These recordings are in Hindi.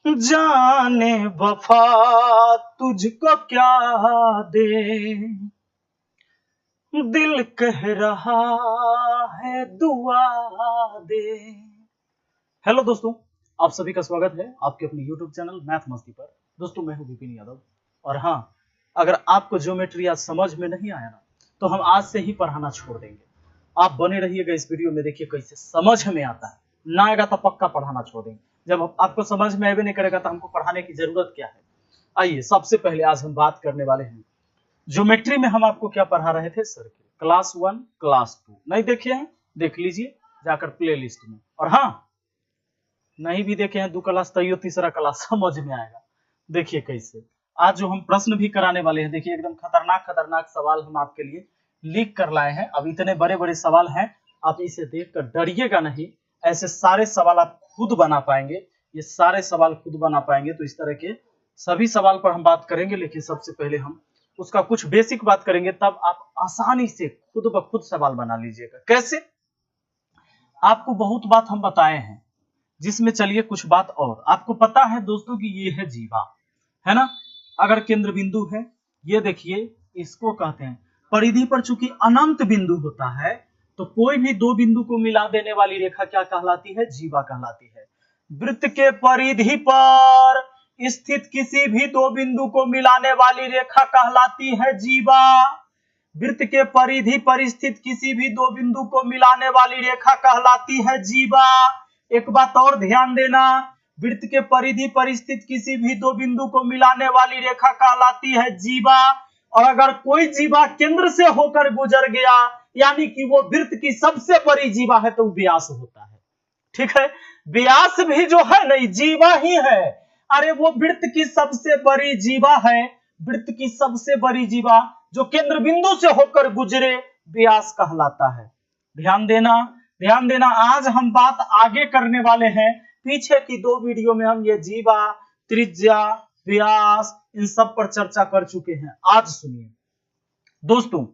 जाने वफा तुझको क्या दे, दिल कह रहा है दुआ दे। हेलो दोस्तों, आप सभी का स्वागत है आपके अपने YouTube चैनल मैथ मस्ती पर। दोस्तों मैं हूं विपिन यादव। और हाँ, अगर आपको ज्योमेट्री आज समझ में नहीं आया ना, तो हम आज से ही पढ़ाना छोड़ देंगे। आप बने रहिएगा इस वीडियो में, देखिए कैसे समझ में आता है। ना आएगा तो पक्का पढ़ाना छोड़ देंगे। जब आपको समझ में आए नहीं करेगा तो हमको पढ़ाने की जरूरत क्या है। आइए, सबसे पहले आज हम बात करने वाले हैं ज्योमेट्री में। हम आपको क्या पढ़ा रहे थे? सर्किल। क्लास 1 क्लास 2 नहीं देखे हैं? देख लीजिए जाकर प्ले लिस्ट में। और हाँ, नहीं भी देखे हैं 2 क्लास, तो तीसरा क्लास समझ में आएगा। देखिए कैसे आज जो हम प्रश्न भी कराने वाले हैं, देखिए एकदम खतरनाक खतरनाक सवाल हम आपके लिए लिख कर लाए हैं। अब इतने बड़े बड़े सवाल हैं, आप इसे देखकर डरिएगा नहीं। ऐसे सारे सवाल आप खुद बना पाएंगे, ये सारे सवाल खुद बना पाएंगे। तो इस तरह के सभी सवाल पर हम बात करेंगे, लेकिन सबसे पहले हम उसका कुछ बेसिक बात करेंगे, तब आप आसानी से खुद ब खुद सवाल बना लीजिएगा। कैसे? आपको बहुत बात हम बताए हैं, जिसमें चलिए कुछ बात और आपको पता है दोस्तों कि ये है जीवा, है ना। अगर केंद्र बिंदु है, ये देखिए इसको कहते हैं परिधि पर चूंकि अनंत बिंदु होता है, तो कोई भी दो बिंदु को मिला देने वाली रेखा क्या कहलाती है? जीवा कहलाती है। वृत्त के परिधि पर स्थित किसी भी दो बिंदु को मिलाने वाली रेखा कहलाती है जीवा। वृत्त के परिधि पर स्थित किसी भी दो बिंदु को मिलाने वाली रेखा कहलाती है जीवा। एक बात और ध्यान देना, वृत्त के परिधि पर स्थित किसी भी दो बिंदु को मिलाने वाली रेखा कहलाती है जीवा। और अगर कोई जीवा केंद्र से होकर गुजर गया, यानी कि वो वृत्त की सबसे बड़ी जीवा है, तो व्यास होता है। ठीक है, व्यास भी जो है नहीं, जीवा ही है। अरे वो वृत्त की सबसे बड़ी जीवा है, वृत्त की सबसे बड़ी जीवा जो केंद्र बिंदु से होकर गुजरे, व्यास कहलाता है। ध्यान देना, ध्यान देना। आज हम बात आगे करने वाले हैं। पीछे की 2 वीडियो में हम ये जीवा, त्रिज्या, व्यास, इन सब पर चर्चा कर चुके हैं। आज सुनिए दोस्तों,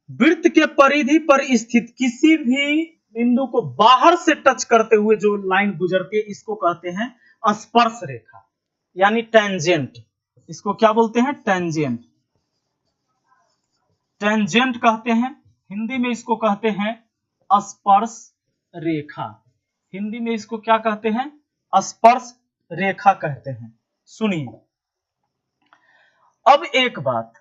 वृत्त के परिधि पर स्थित किसी भी बिंदु को बाहर से टच करते हुए जो लाइन गुजरती है, इसको कहते हैं स्पर्श रेखा, यानी टेंजेंट। इसको क्या बोलते हैं? टेंजेंट। टेंजेंट कहते हैं। हिंदी में इसको कहते हैं स्पर्श रेखा। हिंदी में इसको क्या कहते हैं? स्पर्श रेखा कहते हैं। सुनिए अब एक बात।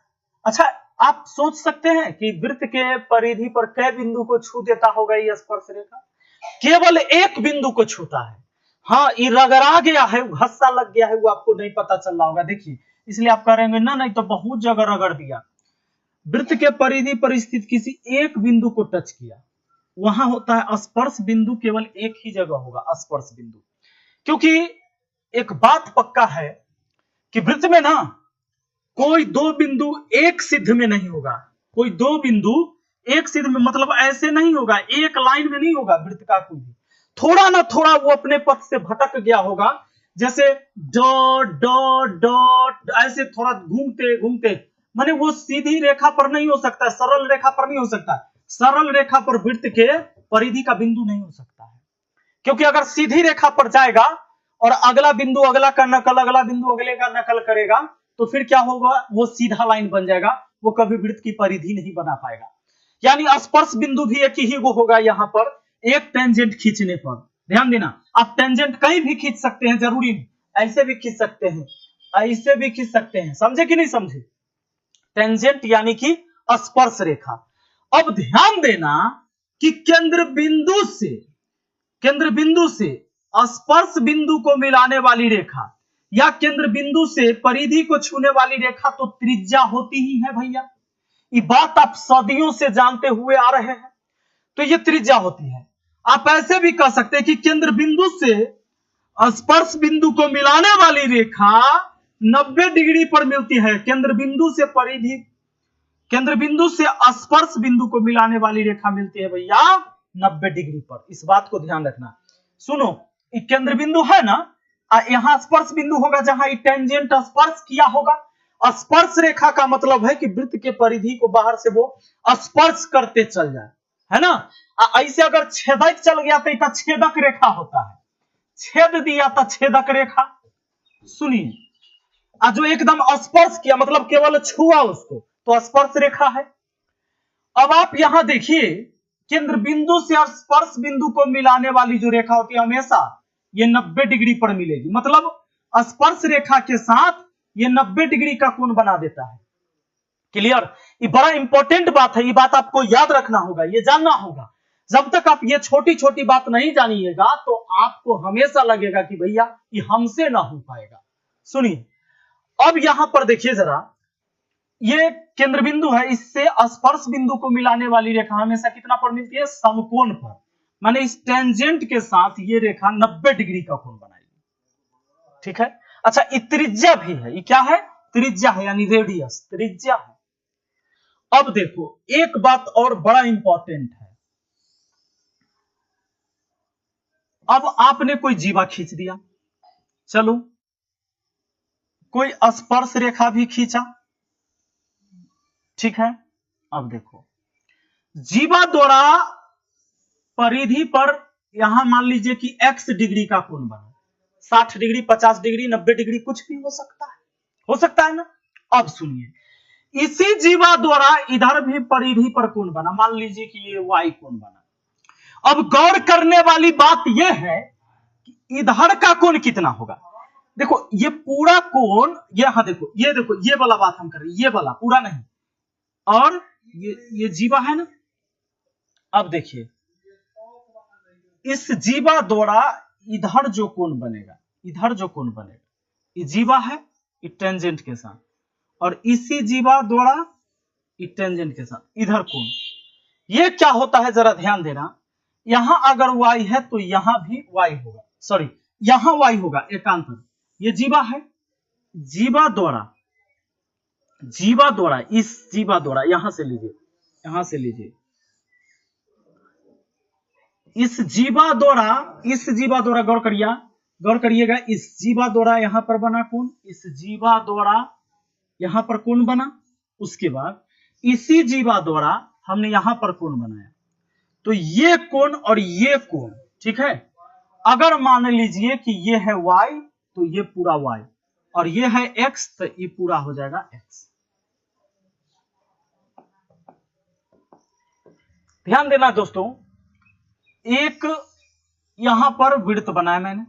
अच्छा, आप सोच सकते हैं कि वृत्त के परिधि पर कै बिंदु को छू देता होगा ये स्पर्श रेखा? केवल एक बिंदु को छूता है। हाँ, ये रगड़ा गया है, घस्सा लग गया है, वो आपको नहीं पता चल रहा होगा। देखिए, इसलिए आप कह रहे हैं ना, नहीं तो बहुत जगह रगड़ दिया। वृत्त के परिधि पर स्थित किसी एक बिंदु को टच किया, वहां होता है स्पर्श बिंदु। केवल एक ही जगह होगा स्पर्श बिंदु, क्योंकि एक बात पक्का है कि वृत्त में ना कोई दो बिंदु एक सिद्ध में नहीं होगा। कोई दो बिंदु एक सिद्ध में मतलब ऐसे नहीं होगा, एक लाइन में नहीं होगा। वृत्त का कोई भी थोड़ा ना थोड़ा वो अपने पथ से भटक गया होगा, जैसे डॉट डॉट डॉट, ऐसे थोड़ा घूमते घूमते। माने वो सीधी रेखा पर नहीं हो सकता, सरल रेखा पर नहीं हो सकता। सरल रेखा पर वृत्त के परिधि का बिंदु नहीं हो सकता है, क्योंकि अगर सीधी रेखा पर जाएगा और अगला बिंदु अगला का नकल, अगला बिंदु अगले का नकल करेगा, तो फिर क्या होगा? वो सीधा लाइन बन जाएगा, वो कभी वृत्त की परिधि नहीं बना पाएगा। यानी स्पर्श बिंदु भी एक ही वो होगा यहाँ पर, एक टेंजेंट खींचने पर। ध्यान देना, आप टेंजेंट कहीं भी खींच सकते हैं, जरूरी नहीं। ऐसे भी खींच सकते हैं, ऐसे भी खींच सकते हैं। समझे कि नहीं समझे? टेंजेंट यानी कि स्पर्श रेखा। अब ध्यान देना कि केंद्र बिंदु से स्पर्श बिंदु को मिलाने वाली रेखा या केंद्र बिंदु से परिधि को छूने वाली रेखा तो त्रिज्या होती ही है भैया। ये बात आप सदियों से जानते हुए आ रहे हैं, तो ये त्रिज्या होती है। आप ऐसे भी कह सकते हैं कि केंद्र बिंदु से स्पर्श बिंदु को मिलाने वाली रेखा 90 डिग्री पर मिलती है। केंद्र बिंदु से स्पर्श बिंदु को मिलाने वाली रेखा मिलती है भैया 90 डिग्री पर। इस बात को ध्यान रखना। सुनो, ये केंद्र बिंदु है ना, यहां स्पर्श बिंदु होगा जहां ये टेंजेंट स्पर्श किया होगा। स्पर्श रेखा का मतलब है कि वृत्त के परिधि को बाहर से वो स्पर्श करते चल जाए, है ना। ऐसे अगर छेदक चल गया तो छेदक रेखा होता है, छेद दिया तो छेदक रेखा। सुनिए, जो एकदम स्पर्श किया मतलब केवल छुआ उसको, तो स्पर्श रेखा है। अब आप यहां देखिए, केंद्र बिंदु से और स्पर्श बिंदु को मिलाने वाली जो रेखा होती है हमेशा ये 90 डिग्री पर मिलेगी, मतलब स्पर्श रेखा के साथ ये 90 डिग्री का कोण बना देता है। क्लियर? ये बड़ा इंपॉर्टेंट बात है, ये बात आपको याद रखना होगा, ये जानना होगा। जब तक आप ये छोटी छोटी बात नहीं जानिएगा तो आपको हमेशा लगेगा कि भैया ये हमसे ना हो पाएगा। सुनिए, अब यहां पर देखिए जरा, ये केंद्र बिंदु है, इससे स्पर्श बिंदु को मिलाने वाली रेखा हमेशा कितना पर मिलती है? समकोण पर, माने इस टेंजेंट के साथ ये रेखा 90 डिग्री का कोण बनाएगी। ठीक है? अच्छा, ये त्रिज्या भी है, ये क्या है? त्रिज्या है, यानी रेडियस, त्रिज्या है। अब देखो, एक बात और बड़ा इंपॉर्टेंट है। अब आपने कोई जीवा खींच दिया, चलो कोई स्पर्श रेखा भी खींचा, ठीक है। अब देखो, जीवा द्वारा परिधि पर यहां मान लीजिए कि x डिग्री का कोण बना, 60 डिग्री, 50 डिग्री, 90 डिग्री, कुछ भी हो सकता है ना। अब सुनिए, इसी जीवा द्वारा इधर भी परिधि पर कोण बना, मान लीजिए कि ये y कोण बना। अब गौर करने वाली बात यह है कि इधर का कोण कितना होगा। देखो, ये पूरा कोण, यहां देखो, ये वाला बात हम कर रहे हैं, ये वाला पूरा नहीं, और ये जीवा है ना। अब देखिए, इस जीवा द्वारा इधर जो कोण बनेगा, ये जीवा है, ये टेंजेंट के साथ, और इसी जीवा द्वारा ये टेंजेंट के साथ इधर कोण, ये क्या होता है जरा ध्यान देना। यहां अगर y है तो यहां भी y होगा, सॉरी यहां y होगा, एकांतर। ये जीवा है, जीवा द्वारा इस जीवा द्वारा, यहां से लीजिए, इस जीवा द्वारा गौर करिएगा, इस जीवा द्वारा यहां पर बना कोण, इस जीवा द्वारा यहां पर कोण बना, उसके बाद इसी जीवा द्वारा हमने यहां पर कोण बनाया, तो ये कोण और ये कोण, ठीक है। अगर मान लीजिए कि ये है y, तो ये पूरा y, और ये है x, तो ये पूरा हो जाएगा x। ध्यान देना दोस्तों, एक यहां पर वृत्त बनाया मैंने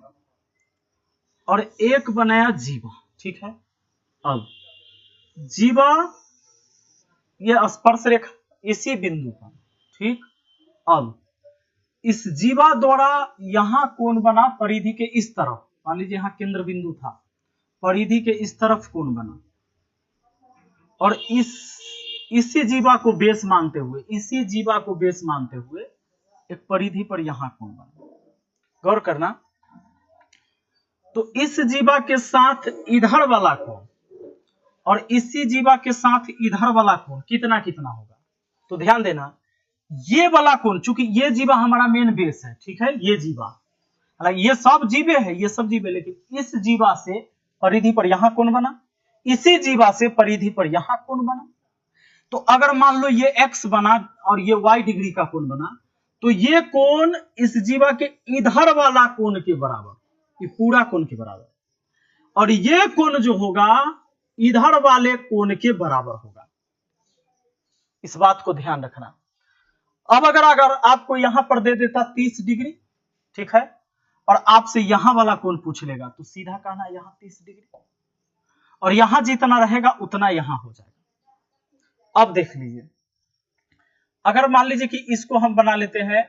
और एक बनाया जीवा, ठीक है। अब जीवा, ये स्पर्श रेखा इसी बिंदु पर, ठीक। अब इस जीवा द्वारा यहां कोण बना परिधि के इस तरफ, मान लीजिए यहां केंद्र बिंदु था, परिधि के इस तरफ कोण बना, और इसी जीवा को बेस मानते हुए एक परिधि पर यहां कोण बना। गौर करना, तो इस जीवा के साथ इधर वाला कोण और इसी जीवा के साथ इधर वाला कोण कितना होगा, तो ध्यान देना, ये वाला कोण, चूंकि ये जीवा हमारा मेन बेस है, ठीक है, ये जीवा, हालांकि ये सब जीवे, लेकिन इस जीवा से परिधि पर यहां कोण बना, इसी जीवा से परिधि पर यहां कोण बना। तो अगर मान लो ये x बना और ये y डिग्री का कोण बना, तो ये कोण इस जीवा के इधर वाला कोण के बराबर, ये पूरा कोण के बराबर, और ये कोण जो होगा इधर वाले कोण के बराबर होगा। इस बात को ध्यान रखना। अब अगर आपको यहां पर दे देता 30 डिग्री, ठीक है, और आपसे यहां वाला कोण पूछ लेगा, तो सीधा कहना यहां 30 डिग्री, और यहां जितना रहेगा उतना यहां हो जाएगा। अब देख लीजिए, अगर मान लीजिए कि इसको हम बना लेते हैं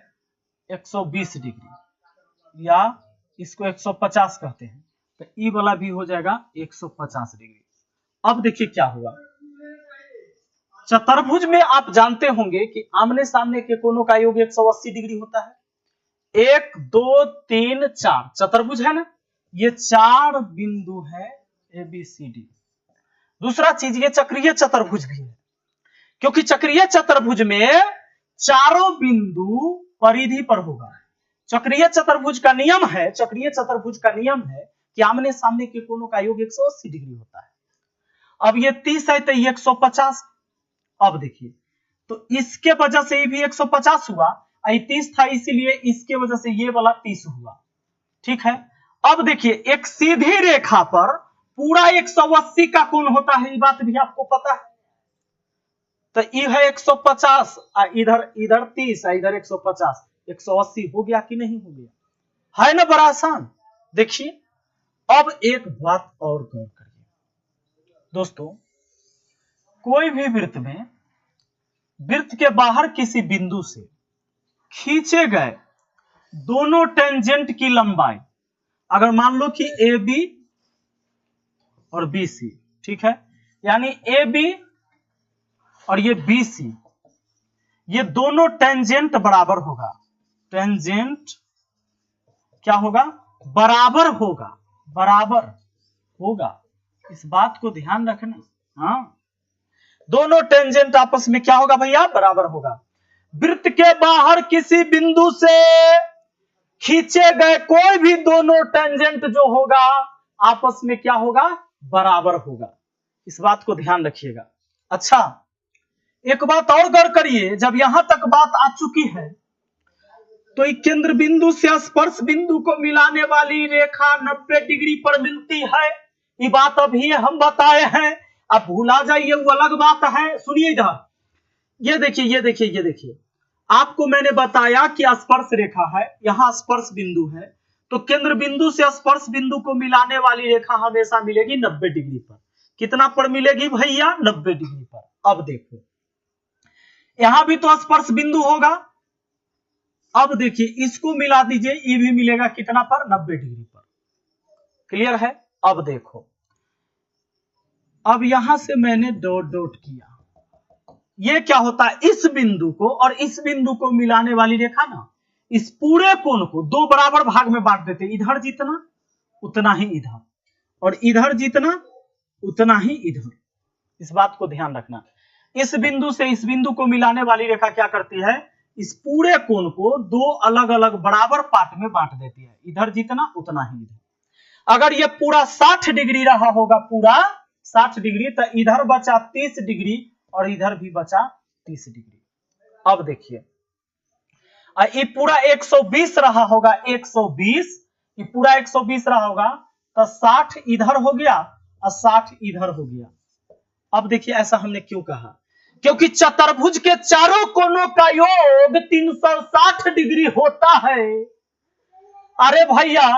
120 डिग्री, या इसको 150 कहते हैं, तो ई वाला भी हो जाएगा 150 डिग्री। अब देखिए क्या हुआ, चतुर्भुज में आप जानते होंगे कि आमने सामने के कोणों का योग 180 डिग्री होता है। 1 2 3 4 चतुर्भुज है ना, ये 4 बिंदु है ABCD। दूसरा चीज, ये चक्रीय चतुर्भुज भी है, क्योंकि चक्रीय चतुर्भुज में चारों बिंदु परिधि पर होगा। चक्रीय चतुर्भुज का नियम है कि आमने सामने के कोणों का योग 180 डिग्री होता है। अब ये 30 है तो ये 150। अब देखिए, तो इसके वजह से ये भी 150 हुआ, 30 था इसीलिए इसके वजह से ये वाला 30 हुआ, ठीक है। अब देखिए एक सीधी रेखा पर पूरा 180 का कोण होता है, ये बात भी आपको पता है। तो ये है 150, इधर इधर 30, इधर 150, 180 हो गया कि नहीं हो गया, है ना बड़ा आसान। देखिए अब एक बात और गौर करिए दोस्तों, कोई भी वृत्त में वृत्त के बाहर किसी बिंदु से खींचे गए दोनों टेंजेंट की लंबाई, अगर मान लो कि ए बी और बी सी, ठीक है, यानी ए बी और ये बी सी, ये दोनों टेंजेंट बराबर होगा, टेंजेंट क्या होगा, बराबर होगा, बराबर होगा, इस बात को ध्यान रखना। हाँ, दोनों टेंजेंट आपस में क्या होगा भैया, बराबर होगा। वृत्त के बाहर किसी बिंदु से खींचे गए कोई भी दोनों टेंजेंट जो होगा आपस में क्या होगा, बराबर होगा, इस बात को ध्यान रखिएगा। अच्छा एक बात और गौर करिए, जब यहां तक बात आ चुकी है तो एक केंद्र बिंदु से स्पर्श बिंदु को मिलाने वाली रेखा 90 डिग्री पर मिलती है, ये बात अभी हम बताए हैं, अब भूला जाइए वो अलग बात है। सुनिए इधर, ये देखिए ये देखिए ये देखिए, आपको मैंने बताया कि स्पर्श रेखा है, यहां स्पर्श बिंदु है, तो केंद्र बिंदु से स्पर्श बिंदु को मिलाने वाली रेखा हमेशा मिलेगी 90 डिग्री पर। कितना पर मिलेगी भैया, 90 डिग्री पर। अब देखो यहां भी तो स्पर्श बिंदु होगा, अब देखिए इसको मिला दीजिए, ये भी मिलेगा कितना पर, 90 डिग्री पर। क्लियर है। अब देखो, अब यहां से मैंने डॉट डॉट किया, ये क्या होता है, इस बिंदु को और इस बिंदु को मिलाने वाली रेखा ना, इस पूरे कोण को दो बराबर भाग में बांट देते, इधर जितना उतना ही इधर, और इधर जितना उतना ही इधर, इस बात को ध्यान रखना। इस बिंदु से इस बिंदु को मिलाने वाली रेखा क्या करती है, इस पूरे कोण को दो अलग अलग बराबर पार्ट में बांट देती है, इधर जितना उतना ही इधर। अगर ये पूरा 60 डिग्री रहा होगा, पूरा 60 डिग्री, तो इधर बचा 30 डिग्री और इधर भी बचा 30 डिग्री। अब देखिए ये पूरा 120 रहा होगा, 120, ये पूरा 120 रहा होगा, तो 60 इधर हो गया और 60 इधर हो गया। अब देखिए ऐसा हमने क्यों कहा, क्योंकि चतुर्भुज के चारों कोनों का योग 360 डिग्री होता है। अरे भैया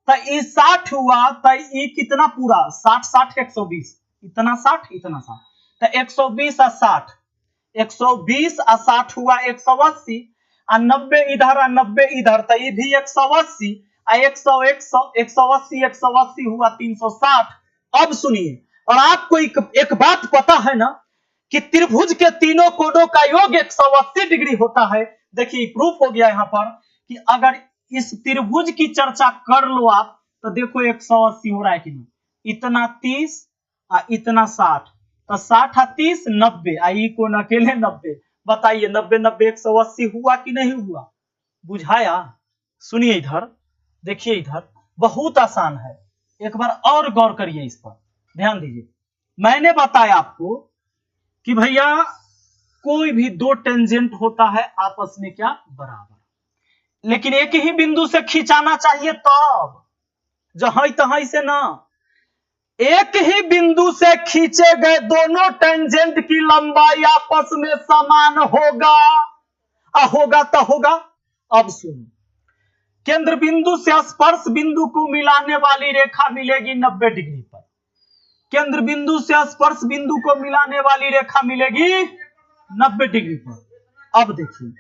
तो ये 60 हुआ, तो ये कितना पूरा 60 60 120, इतना 60 इतना 60, तो 120 और 60, 120 और 60 हुआ 180, और 90 इधर और 90 इधर, तो ये भी 180, 180 180 हुआ 360। अब सुनिए, और आपको एक बात पता है ना कि त्रिभुज के तीनों कोणों का योग 180 डिग्री होता है। देखिए प्रूफ हो गया यहां पर कि अगर इस त्रिभुज की चर्चा कर लो आप, तो देखो 180 हो रहा है कि नहीं, इतना 30 और इतना 60, तो 60 और 30 90, आई कोण अकेले 90, बताइए 90 90 180 हुआ कि नहीं हुआ, बुझाया। सुनिए इधर, देखिए इधर बहुत आसान है, एक बार और गौर करिए इस पर, ध्यान दीजिए। मैंने बताया आपको कि भैया कोई भी दो टेंजेंट होता है आपस में क्या, बराबर, लेकिन एक ही बिंदु से खींचाना चाहिए, तब जहां तहां से ना, एक ही बिंदु से खींचे गए दोनों टेंजेंट की लंबाई आपस में समान होगा, होगा तो होगा। अब सुनो, केंद्र बिंदु से स्पर्श बिंदु को मिलाने वाली रेखा मिलेगी 90 डिग्री पर, केंद्र बिंदु से स्पर्श बिंदु को मिलाने वाली रेखा मिलेगी 90 डिग्री पर। अब देखिए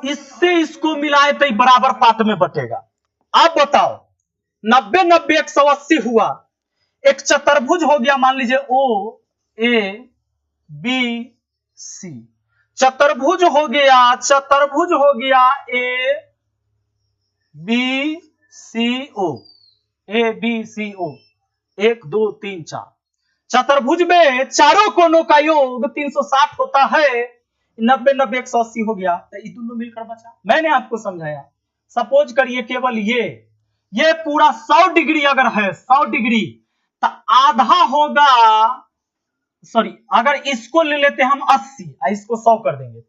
इससे इसको मिलाए तो बराबर पार्ट में बटेगा। अब बताओ 90 90 180 हुआ, एक चतुर्भुज हो गया, मान लीजिए ओ ए बी सी, चतुर्भुज हो गया, चतुर्भुज हो गया A B C O, A B C ओ, 1 2 3 4, चतुर्भुज में चारों कोनों का योग 360 होता है, 90 90 180 हो गया, तो ये दोनों मिलकर बचा। मैंने आपको समझाया, सपोज करिए केवल ये पूरा 100 डिग्री अगर है, 100 डिग्री, तो आधा होगा, सॉरी अगर इसको ले लेते हम 80 और इसको 100 कर देंगे,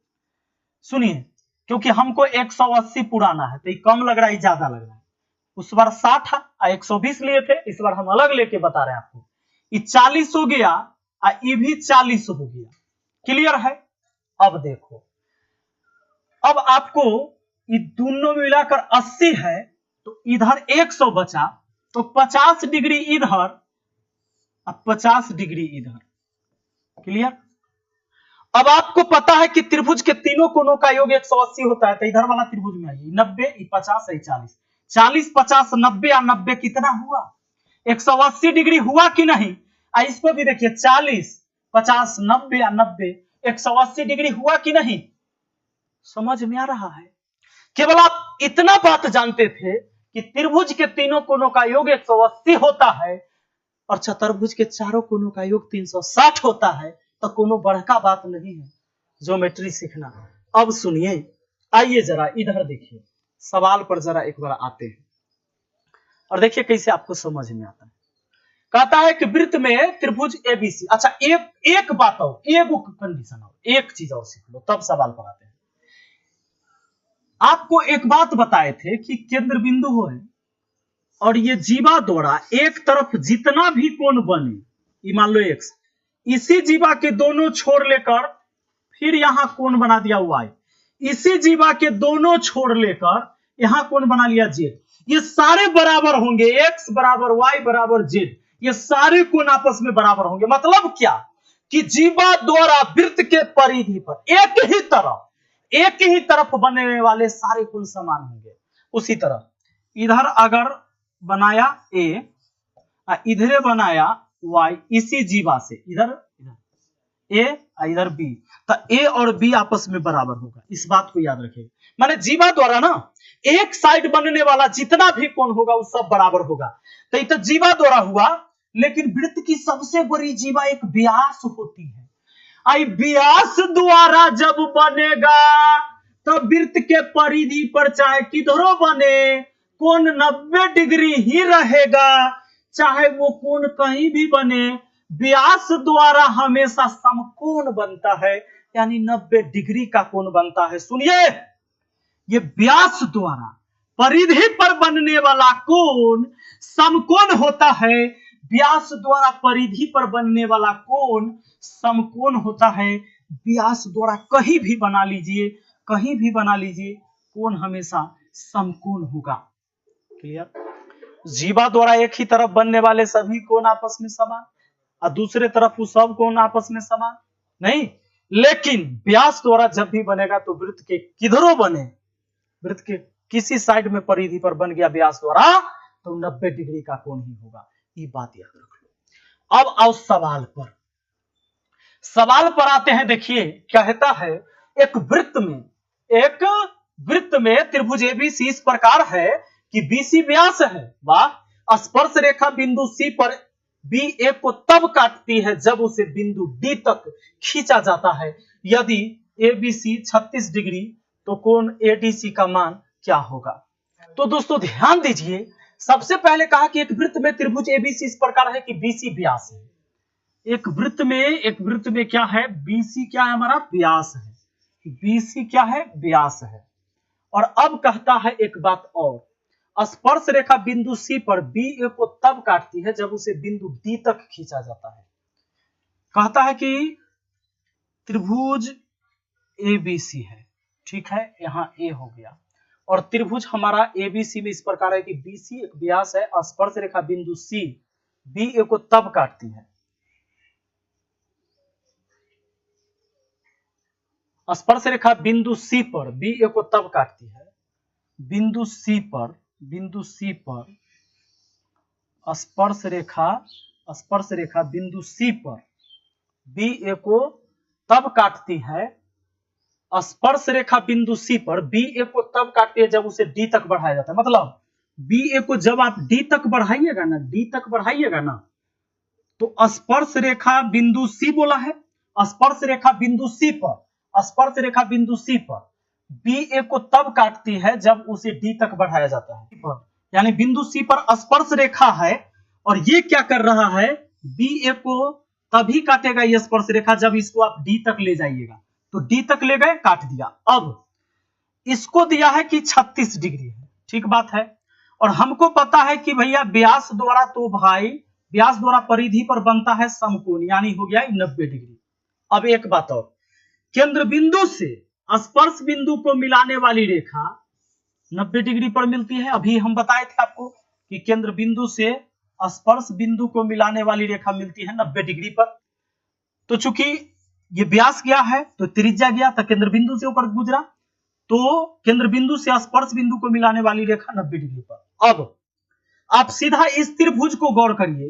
सुनिए क्योंकि हमको 180 पुराना है, तो ये कम लग रहा है ज्यादा लग रहा है, उस बार 60 और 120 लिए थे, इस बार हम अलग लेके बता रहे हैं आपको। ये 40 हो गया और ये भी 40 हो गया। क्लियर है? अब देखो, अब आपको ये दोनों मिलाकर 80 है, तो इधर 100 बचा, तो 50 डिग्री इधर और 50 डिग्री इधर। क्लियर? अब आपको पता है कि त्रिभुज के तीनों कोनों का योग 180 होता है, तो इधर वाला त्रिभुज में आइए, 90, 50, 40, 40, 50, 90 और 90 कितना हुआ? 180 डिग्री हुआ कि नहीं? इसको भी देखिए, 40, 50, 90 और 90, 180 डिग्री हुआ कि नहीं? समझ में आ रहा है? केवल आप इतना बात जानते थे कि त्रिभुज के तीनों कोनों का योग 180 होता है और चतुर्भुज के चारों कोनों का योग 360 होता है, तो कोनो बड़का बात नहीं है ज्योमेट्री सीखना। अब सुनिए, आइए जरा इधर देखिए, सवाल पर जरा एक बार आते हैं और देखिए कैसे आपको समझ में आता है। कहता है कि वृत्त में त्रिभुज एबीसी। अच्छा, एक बात और, एक कंडीशन और, एक चीज और सीख लो, तब सवाल पर आते हैं। आपको एक बात बताए थे कि केंद्र बिंदु है और ये जीवा द्वारा एक तरफ जितना भी कोण बने, ये मान लो x, इसी जीवा के दोनों छोर लेकर फिर यहां कोण बना दिया y, इसी जीवा के दोनों छोर लेकर यहां कोण बना लिया z, ये सारे बराबर होंगे, x बराबर y बराबर z, ये सारे कोण आपस में बराबर होंगे। मतलब क्या कि जीवा द्वारा वृत्त के परिधि पर एक ही तरफ बनने वाले सारे कोण समान होंगे। उसी तरह इधर अगर बनाया a, इधर बनाया y, इसी जीवा से इधर a इधर b, तो a और b आपस में बराबर होगा। इस बात को याद रखिएगा। माने जीवा द्वारा ना एक साइड बनने वाला जितना भी कोण होगा वो सब बराबर होगा। तो ये तो जीवा द्वारा हुआ, लेकिन वृत्त की सबसे बड़ी जीवा एक व्यास होती है। आई व्यास द्वारा जब बनेगा तब वृत्त के परिधि पर चाहे किधरों बने कोण 90 डिग्री ही रहेगा, चाहे वो कोण कहीं भी बने, व्यास द्वारा हमेशा समकोण बनता है, यानी 90 डिग्री का कोण बनता है। सुनिए, ये व्यास द्वारा परिधि पर बनने वाला कोण समकोण होता है, व्यास द्वारा परिधि पर बनने वाला कोण समकोण होता है। व्यास द्वारा कहीं भी बना लीजिए, कहीं भी बना लीजिए, कोण हमेशा समकोण होगा। क्लियर? जीवा द्वारा एक ही तरफ बनने वाले सभी कोण आपस में समान और दूसरे तरफ वो सब कोण आपस में समान नहीं, लेकिन व्यास द्वारा जब भी बनेगा तो वृत्त के किधरों बने, वृत्त के किसी साइड में परिधि पर बन गया व्यास द्वारा तो 90 डिग्री का कोण ही होगा। ये बात याद रख लो। अब आओ सवाल पर। सवाल पर आते हैं। देखिए कहता है एक वृत्त में त्रिभुज एबीसी इस प्रकार है कि बीसी व्यास है, वाह, स्पर्श रेखा बिंदु सी पर बी ए को तब काटती है जब उसे बिंदु डी तक खींचा जाता है। यदि एबीसी 36 डिग्री तो कोण एडीसी का मान क्या होगा? तो दोस्तों ध्यान दीजिए, सबसे पहले कहा कि एक वृत्त में त्रिभुज एबीसी इस प्रकार है कि बीसी व्यास है। एक वृत्त में क्या है? बीसी क्या है? हमारा व्यास है। बीसी क्या है? व्यास है। और अब कहता है एक बात और, स्पर्श रेखा बिंदु सी पर बी ए को तब काटती है जब उसे बिंदु डी तक खींचा जाता है। कहता है कि त्रिभुज एबीसी है, ठीक है, यहां ए हो गया, और त्रिभुज हमारा एबीसी में इस प्रकार है कि बीसी एक व्यास है, स्पर्श रेखा बिंदु सी बी ए को तब काटती है, स्पर्श रेखा बिंदु सी पर बी ए को तब काटती है, बिंदु सी पर स्पर्श रेखा बिंदु सी पर बी ए को तब काटती है, स्पर्श रेखा बिंदु सी पर बी ए को तब काटती है जब उसे डी तक बढ़ाया जाता है। मतलब बी ए को जब आप डी तक बढ़ाइएगा ना, तो स्पर्श रेखा बिंदु सी बोला है, स्पर्श रेखा बिंदु सी पर बी ए को तब काटती है जब उसे डी तक बढ़ाया जाता है। यानी बिंदु सी पर स्पर्श रेखा है और ये क्या कर रहा है? बी ए को तभी काटेगा ये स्पर्श रेखा जब इसको आप डी तक ले जाइएगा। तो डी तक ले गए, काट दिया। अब इसको दिया है कि 36 डिग्री है, ठीक बात है, और हमको पता है कि भैया व्यास द्वारा तो भाई व्यास द्वारा परिधि पर बनता है समकोण, यानी हो गया 90 डिग्री। अब एक बात और, केंद्र बिंदु से स्पर्श बिंदु को मिलाने वाली रेखा 90 डिग्री पर मिलती है। अभी हम बताए थे आपको कि केंद्र बिंदु से स्पर्श बिंदु को मिलाने वाली रेखा मिलती है 90 डिग्री पर। तो चूंकि ये व्यास गया है तो त्रिज्या गया, तो केंद्र बिंदु से ऊपर गुजरा, तो केंद्र बिंदु से स्पर्श बिंदु को मिलाने वाली रेखा 90 डिग्री पर। अब आप सीधा इस त्रिभुज को गौर करिए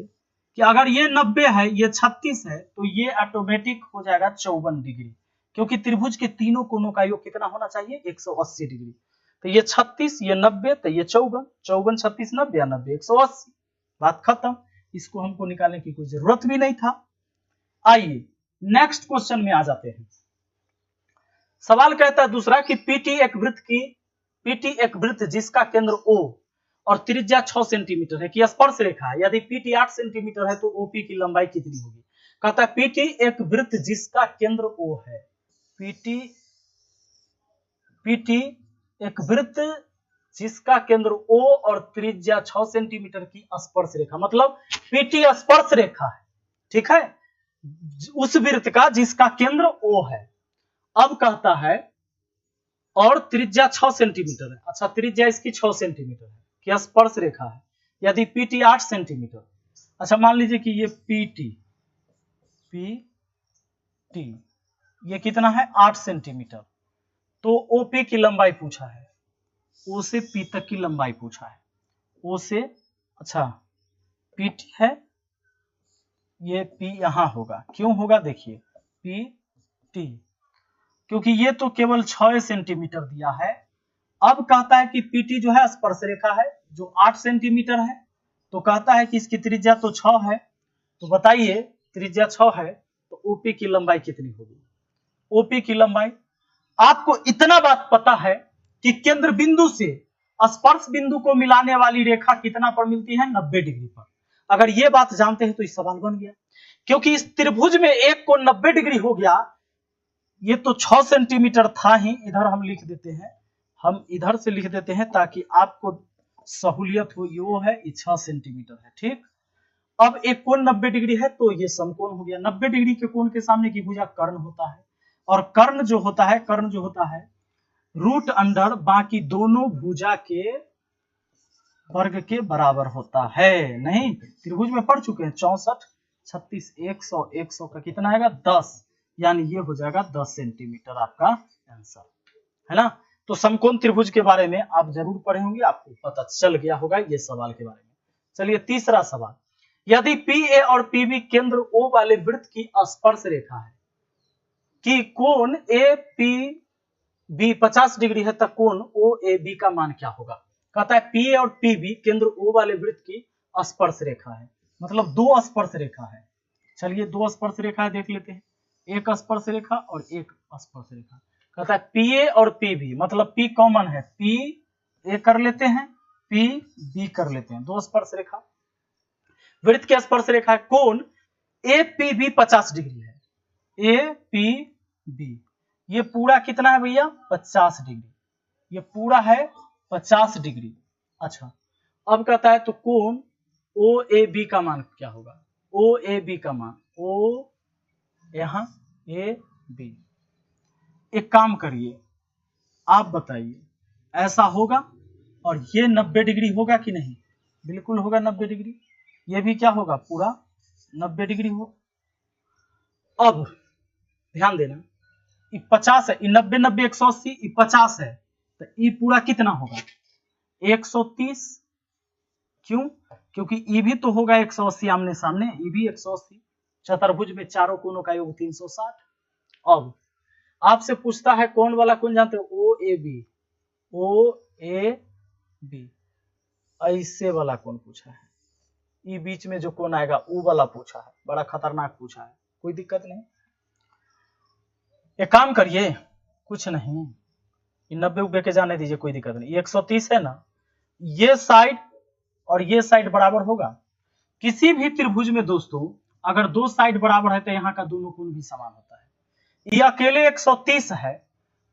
कि अगर ये 90 है, ये 36 है, तो ये ऑटोमेटिक हो जाएगा 54 डिग्री, क्योंकि त्रिभुज के तीनों कोनों का योग कितना होना चाहिए, 180 डिग्री। तो ये 36, ये 90, तो ये 54, 54 36 90, 90 180, बात खत्म। इसको हमको निकालने की कोई जरूरत भी नहीं था। आइए नेक्स्ट क्वेश्चन में आ जाते हैं। सवाल कहता है दूसरा कि पीटी एक वृत्त जिसका केंद्र O और त्रिज्या 6 सेंटीमीटर है की स्पर्श रेखा है, यदि पीटी 8 सेंटीमीटर है तो ओपी की लंबाई कितनी होगी। कहता है पीटी एक वृत्त जिसका केंद्र O है, पीटी एक वृत्त जिसका केंद्र O और त्रिज्या 6 सेंटीमीटर की स्पर्श रेखा, मतलब पीटी स्पर्श रेखा है, ठीक है, उस वृत्त का जिसका केंद्र O है। अब कहता है और त्रिज्या 6 सेंटीमीटर है। अच्छा, त्रिज्या इसकी 6 सेंटीमीटर है कि स्पर्श रेखा है, यदि पीटी 8 सेंटीमीटर। अच्छा, मान लीजिए कि ये पीटी ये कितना है 8 सेंटीमीटर, तो ओपी की लंबाई पूछा है, ओ से पी तक की लंबाई पूछा है, ओ से, अच्छा पीटी है, ये पी यहां होगा, क्यों होगा देखिए पीटी, क्योंकि ये तो केवल 6 सेंटीमीटर दिया है। अब कहता है कि पीटी जो है स्पर्श रेखा है जो 8 सेंटीमीटर है, तो कहता है कि इसकी त्रिज्या तो 6 है, तो बताइए त्रिज्या 6 है तो ओपी की लंबाई कितनी होगी। ओपी की लंबाई, आपको इतना बात पता है कि केंद्र बिंदु से स्पर्श बिंदु को मिलाने वाली रेखा कितना पर मिलती है, 90 डिग्री पर। अगर ये बात जानते हैं तो इस सवाल बन गया, क्योंकि इस त्रिभुज में एक को 90 डिग्री हो गया, ये तो 6 सेंटीमीटर था ही, इधर हम लिख देते हैं, हम इधर से लिख देते हैं ताकि आपको सहूलियत हो, ये है, ये 6 सेंटीमीटर है, ठीक। अब एक कोण 90 डिग्री है तो ये समकोण हो गया। 90 डिग्री के कोण के सामने की भुजा कर्ण होता है, और कर्ण जो होता है रूट अंडर बाकी दोनों भुजा के वर्ग के बराबर होता है। नहीं, त्रिभुज में पढ़ चुके हैं, 64 36 100 100 का कितना आएगा 10, यानी ये हो जाएगा 10 सेंटीमीटर आपका आंसर है ना। तो समकोण त्रिभुज के बारे में आप जरूर पढ़े होंगे, आपको पता चल गया होगा ये सवाल के बारे में। चलिए तीसरा सवाल, यदि PA और PB केंद्र O वाले वृत्त की स्पर्श रेखा है कि कोण APB 50 डिग्री है, तब कोण OAB का मान क्या होगा। कहता है PA और PB केंद्र O वाले वृत्त की स्पर्श रेखा है, मतलब दो स्पर्श रेखा है। चलिए दो स्पर्श रेखा है देख लेते हैं, एक स्पर्श रेखा और एक स्पर्श रेखा। कहता है PA और PB, मतलब P कॉमन है, PA कर लेते हैं, PB कर लेते हैं, दो स्पर्श रेखा, वृत्त की स्पर्श रेखा है, कोण APB 50 डिग्री है, APB ये पूरा कितना है भैया 50 डिग्री, ये पूरा है 50 डिग्री। अच्छा, अब कहता है तो कोण OAB का मान क्या होगा, OAB का मान, O यहां AB, एक काम करिए आप बताइए, ऐसा होगा और ये 90 डिग्री होगा कि नहीं, बिल्कुल होगा 90 डिग्री, ये भी क्या होगा पूरा 90 डिग्री हो। अब ध्यान देना, ये 50 है, ये 90 90 180, ये 50 है, तो ये पूरा कितना होगा 130, क्यों, क्योंकि ये भी तो होगा 180 आमने सामने, ये भी 180, चतुर्भुज में चारों कोणों का योग 360। अब आपसे पूछता है कौन वाला कोण जानते हो, OAB, ऐसे वाला कोण पूछा है, ये बीच में जो कोण आएगा वो वाला पूछा है, बड़ा खतरनाक पूछा है, कोई दिक्कत नहीं, एक काम करिए, कुछ नहीं, 90 के जाने दीजिए, कोई दिक्कत नहीं, 130 है ना, ये साइड और ये साइड बराबर होगा। किसी भी त्रिभुज में दोस्तों अगर दो साइड बराबर है तो यहाँ का दोनों कोण भी समान होता है। ये अकेले 130 है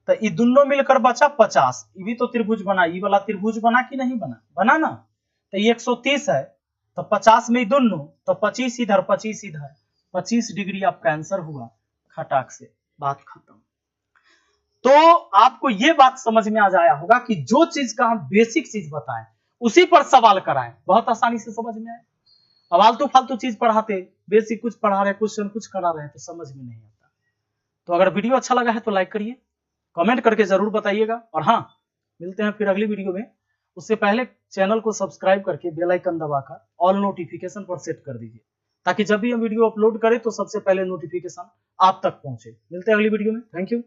तो ये दोनों मिलकर बचा 50। ये भी तो त्रिभुज बना, ये वाला त्रिभुज बना कि नहीं बना, बना ना। तो ये 130 है, तो 50 में दोनों, तो 25 इधर 25 इधर, 25 डिग्री आपका आंसर हुआ। खटाक से बात खत्म। तो आपको ये बात समझ में आ जाया होगा कि जो चीज का हम बेसिक चीज बताएं उसी पर सवाल कराएं, बहुत आसानी से समझ में आए। अब आलतू फालतू चीज पढ़ाते, बेसिक कुछ पढ़ा रहे, क्वेश्चन कुछ करा रहे हैं तो समझ में नहीं आता। तो अगर वीडियो अच्छा लगा है तो लाइक करिए, कमेंट करके जरूर बताइएगा। और हाँ, मिलते हैं फिर अगली वीडियो में। उससे पहले चैनल को सब्सक्राइब करके बेल आइकन दबाकर ऑल नोटिफिकेशन पर सेट कर दीजिए, ताकि जब भी हम वीडियो अपलोड करें तो सबसे पहले नोटिफिकेशन आप तक पहुंचे। मिलते हैं अगली वीडियो में। Thank you.